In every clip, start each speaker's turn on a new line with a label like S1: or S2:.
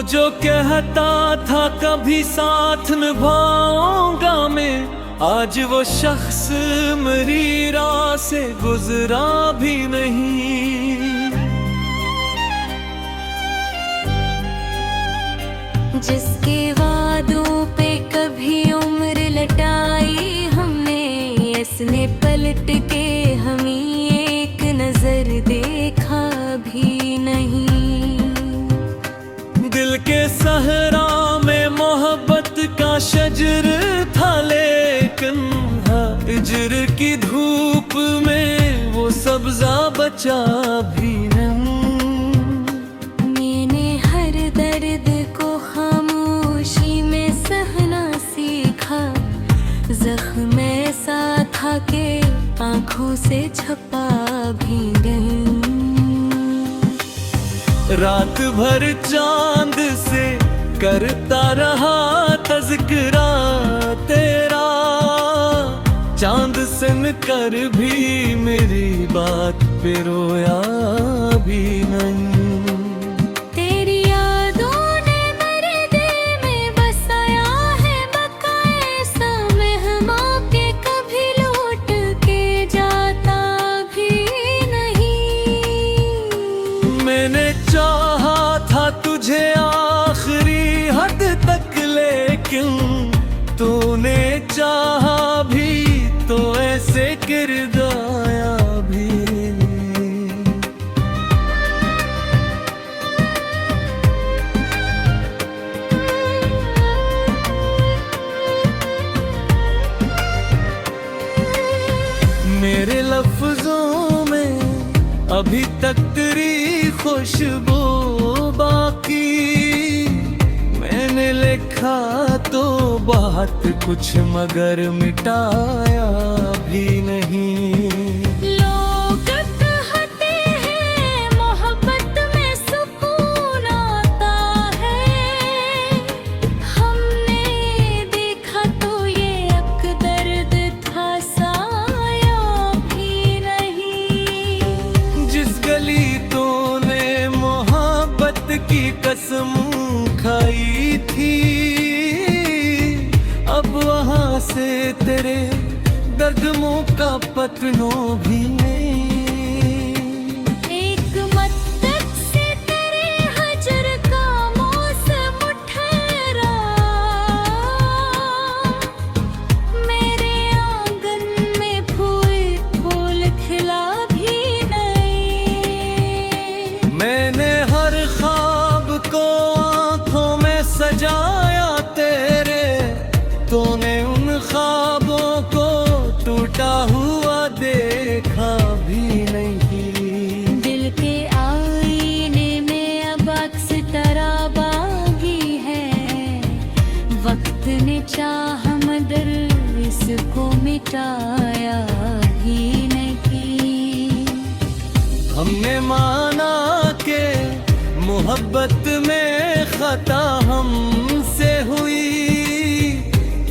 S1: जो कहता था कभी साथ निभाऊंगा मैं, आज वो शख्स मेरी राह से गुजरा भी नहीं।
S2: जिसके वादों पे कभी उम्र लटाई हमने, इसने पलट के हमें एक नजर देखा भी नहीं।
S1: दिल के सहरा में मोहब्बत का शजर था, लेकिन हिजर की धूप में वो सब्जा बचा भी नहीं।
S2: मैंने हर दर्द को खामोशी में सहना सीखा, जख्म ऐसा था कि आंखों से छपा भी नहीं।
S1: रात भर चांद से करता रहा तज़किरा तेरा, चांद सिन कर भी मेरी बात पे रोया भी नहीं।
S2: तेरी यादों ने मेरे दिल में बसाया है बकाए सा मेहमां के, कभी लौट के जाता भी नहीं।
S1: मैंने चाहा था तुझे आखिरी हद तक, लेकिन तूने चाहा भी तो ऐसे किरदाया भी। मेरे लफ्जों में अभी तक तेरी खुशबू बाकी, मैंने लिखा तो बात कुछ मगर मिटाया भी नहीं।
S2: लोग कहते हैं मोहब्बत में सुकून आता है, हमने देखा तो ये अकदर्द था साया भी नहीं।
S1: जिस गली तूने मोहब्बत की कसम खाई थी, अब वहां से तेरे दर्दों का पतनों भी नहीं।
S2: एक मद्दत से तेरे हजर का मौसम ठहरा, मेरे आंगन में फूल फूल खिला भी नहीं।
S1: मैंने हर ख्वाब को आंखों में सजाया तेरे, तूने उन ख्वाबों को टूटा हुआ देखा भी नहीं।
S2: दिल के आईने में अब अक्स तरह बागी है, वक्त ने चाहा मगर इसको मिटाया भी नहीं।
S1: हमने माना के मोहब्बत में खता हमसे हुई,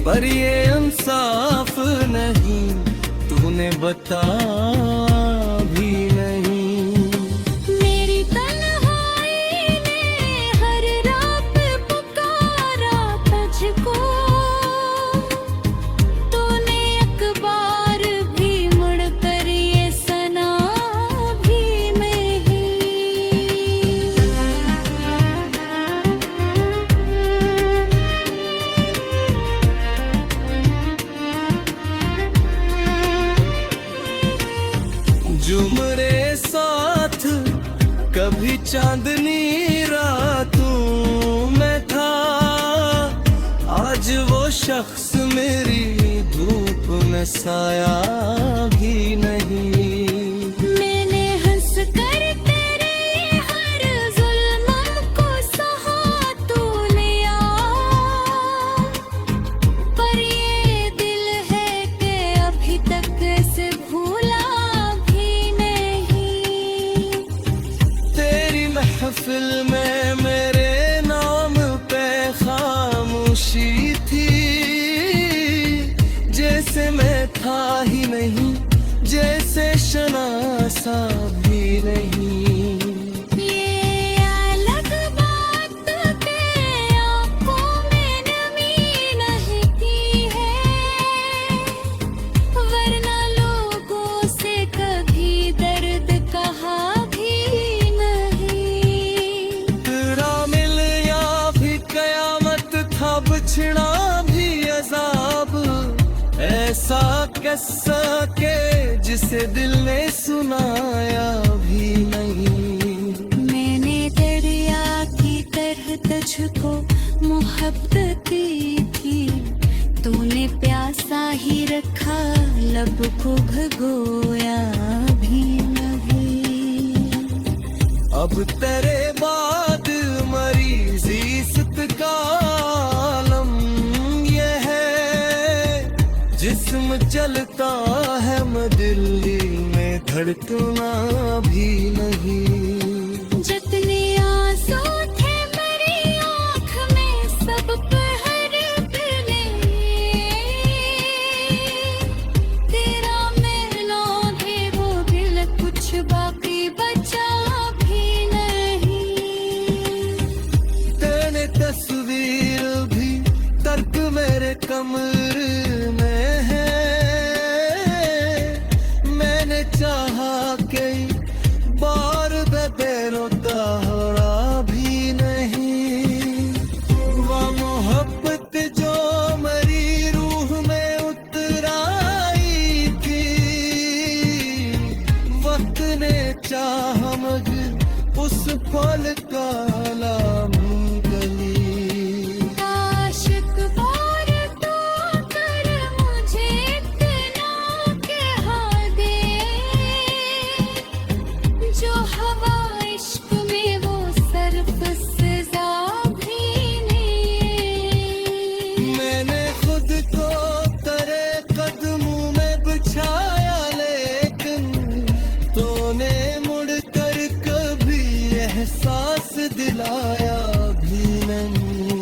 S1: पर ये इंसाफ नहीं, तूने बता भी नहीं।
S2: मेरी तन्हाई ने हर रात पुकारा तुझको, तूने एक बार भी मुड़कर ये सना भी नहीं।
S1: जुमरे साथ कभी चांदनी रातों में था, आज वो शख्स मेरी धूप में साया भी नहीं।
S2: मैंने हंस कर तेरे हर जुल्म को सहा तू लिया, पर ये दिल है कि अभी तक इसे भूला भी नहीं।
S1: तेरी महफिल में मेरे नाम पे खामोशी थी, जैसे मैं था ही नहीं, जैसे शनासा भी नहीं।
S2: ये अलग बात के
S1: ऐसा के जिसे दिल ने सुनाया भी नहीं।
S2: मैंने दरिया की तरह तुझको मोहब्बत की थी, तूने प्यासा ही रखा, लब को भगोया भी नहीं।
S1: अब तेरे बाद मरीज इश्क का आलम ये है, जिस्म चलता है मगर दिल में धड़कना भी नहीं।
S2: जितने आंसू थे मेरी आँख में सब बहर फिरे, तेरा मिलना भी वो दिल कुछ बाकी बचा भी नहीं।
S1: तेरे तस्वीर भी तर्क मेरे कमरे में है, मैंने चाहा कई बार बेरोता भी नहीं। वो मोहब्बत जो मेरी रूह में उतर आई थी, वक्त ने चाहा मगर उस पल का नाम गली।
S2: आशिक बार तो कर मुझे इतना कहा दे, जो हवा इश्क में वो सर्फ सजा भी नहीं।
S1: मैंने खुद को तेरे कदमों में बिछाया, लेकिन तूने मुड़ कर कभी एहसास दिलाया भी नहीं।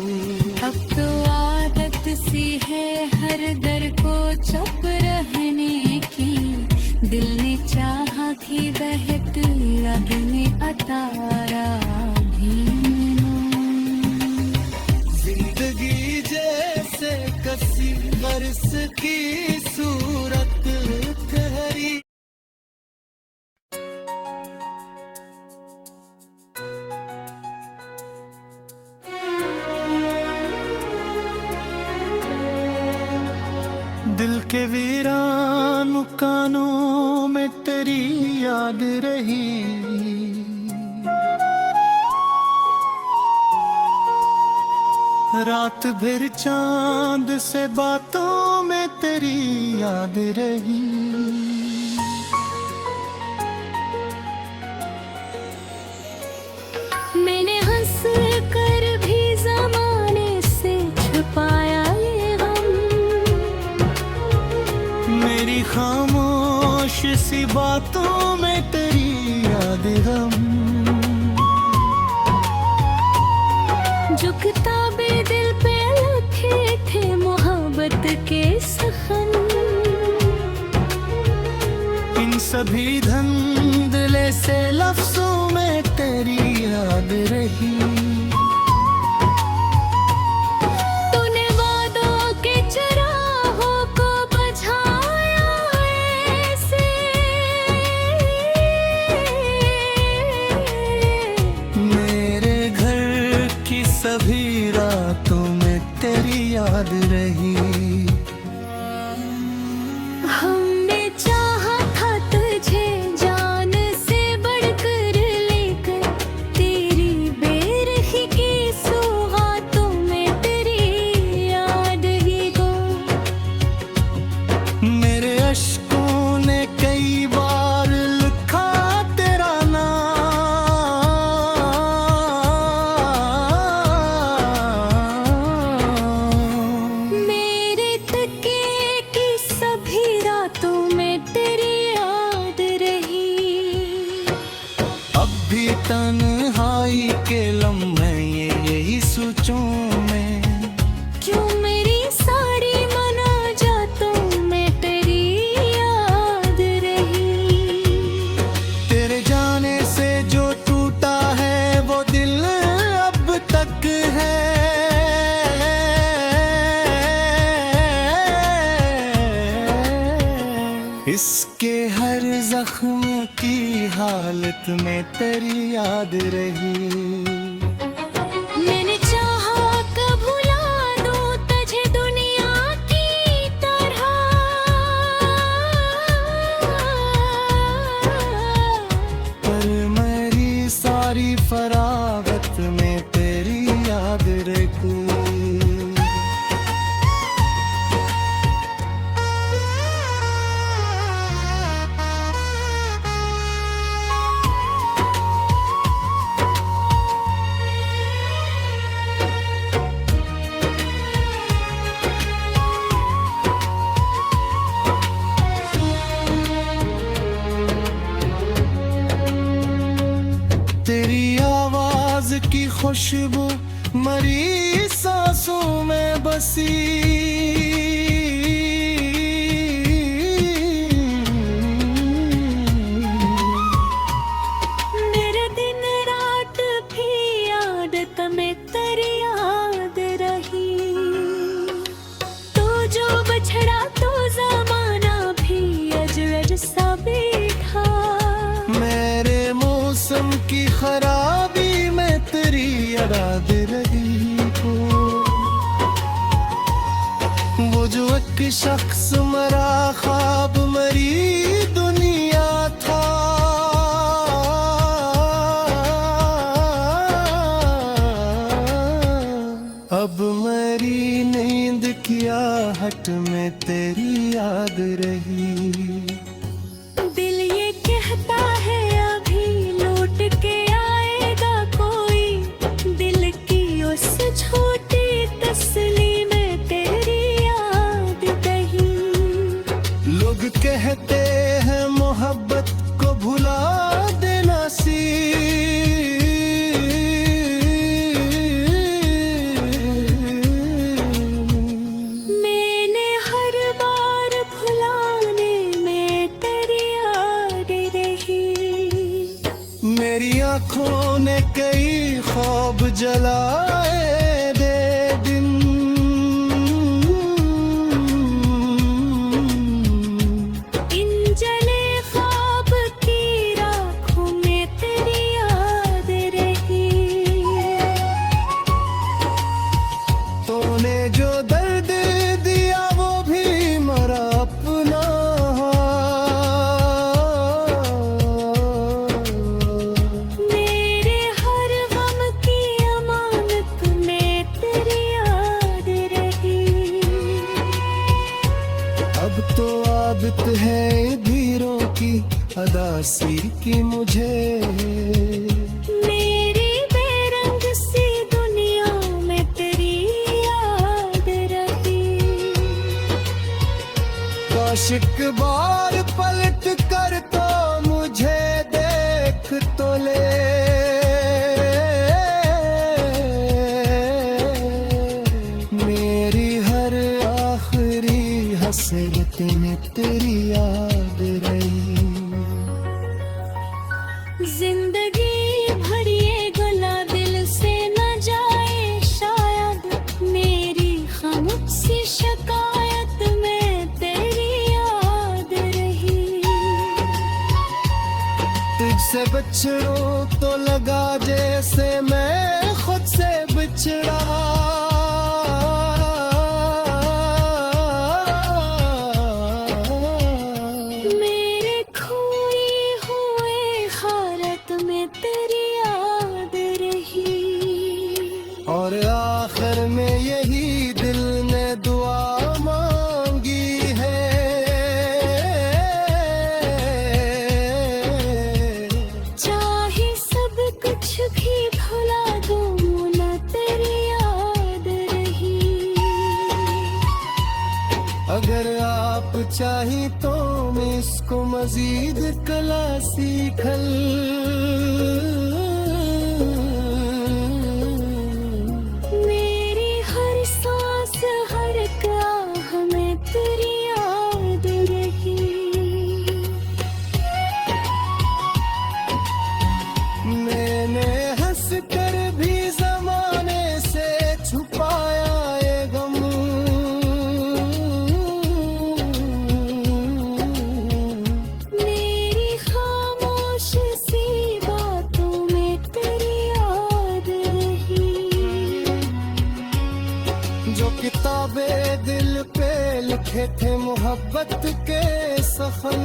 S2: अब तो आदत सी है हर दर को चुप रहने की, दिल ने चाहा थी बहक अब ने अतारा भी नहीं।
S1: जिंदगी जैसे कसी बरस की सूरत ठहरी। दिल के वीरान मकानों में तेरी याद रही, रात भर चांद से बातों में तेरी याद रही।
S2: मैंने हंस कर भी जमाने से छुपाया ये गम,
S1: मेरी खामोश सी बातों में तेरी याद गम।
S2: जो किताबे दिल पे लिखे थे मोहब्बत के सखन,
S1: इन सभी धंधले से लफ्जों में तेरी याद रही।
S2: तूने वादों के चराहों को बुझाया ऐसे,
S1: मेरे घर की सभी रातों में तेरी याद रही।
S2: हमने चाहा था तुझे जान से बढ़कर, लेकर तेरी बेरखी की सौगातों में तेरी याद ही गो।
S1: मेरे अश्कों ने कई बार लिखा तेरा नाम,
S2: मेरे तकिए की सभी रातों में तेरी याद रही।
S1: अब भी तन्हाई के लम्हे यही सोचों में,
S2: क्यों मेरी सारी मनाजातों में तेरी याद रही।
S1: तेरे जाने से जो टूटा है वो दिल अब तक है, इसके हर जख्म की हालत में तेरी याद रही।
S2: मैंने चाहा कि भुला दूं तुझे दुनिया की तरह,
S1: खुशबू मरी सांसों में बसी।
S2: मेरे दिन रात भी आदत में तेरी याद रही। तू जो बछड़ा तो जमाना भी अजरज सा बैठा।
S1: मेरे मौसम की खराबी में तेरी याद रही हूँ। वो जो एक शख्स मरा ख्वाब मरी दुनिया था। अब मरी नींद की आहट में तेरी याद रही।
S2: दिल ये कहता है अभी लौट के आएगा कोई। दिल की उस छोटी तसली में तेरी याद दही।
S1: लोग कहते हैं मोहब्बत को भुला देना सी।
S2: मैंने हर बार भुलाने में तेरी याद रही।
S1: मेरी आँखों ने कई ख्वाब जलाए दे दिन।
S2: इन जले ख्वाब की राखों में तेरी याद रही।
S1: तूने जो दर्द दिया वो भी मरा अपना।
S2: मेरे हर गम की अमानत में तेरी याद रही।
S1: अब तो आदत है धीरों की अदासी की मुझे।
S2: मेरी बेरंग सी दुनिया में तेरी याद रही।
S1: काश एक बार पलट कर तो मुझे देख तो ले। मेरी हर आखिरी हसरत में तेरी याद रही।
S2: जिंदगी भर ये गला दिल से न जाए शायद। मेरी खामोशी शिकायत में तेरी याद रही।
S1: तुझसे बिछड़ूं तो लगा जैसे मैं खुद से बिछड़ा।
S2: मेरे खोए हुए हालत में तेरी याद रही।
S1: और आखिर में यही दिल ने दुआ मांगी है।
S2: चाहे सब कुछ भी भुला दूं न तेरी याद रही।
S1: अगर आप चाही तो मैं इसको मजीद कला सीखल।
S2: मेरी हर सांस हर आह में तेरी याद रही।
S1: मैंने हंस कर भी जमाने से छुपाया ये गम।
S2: मेरी खामोश सी बातों में तेरी याद रही।
S1: जो किताबें दिल पे लिखे थे मोहब्बत के सफल।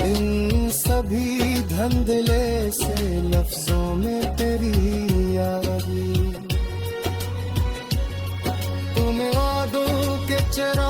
S1: इन सभी धंधले से लफ्जों में तेरी याद। तूने वादों के चरा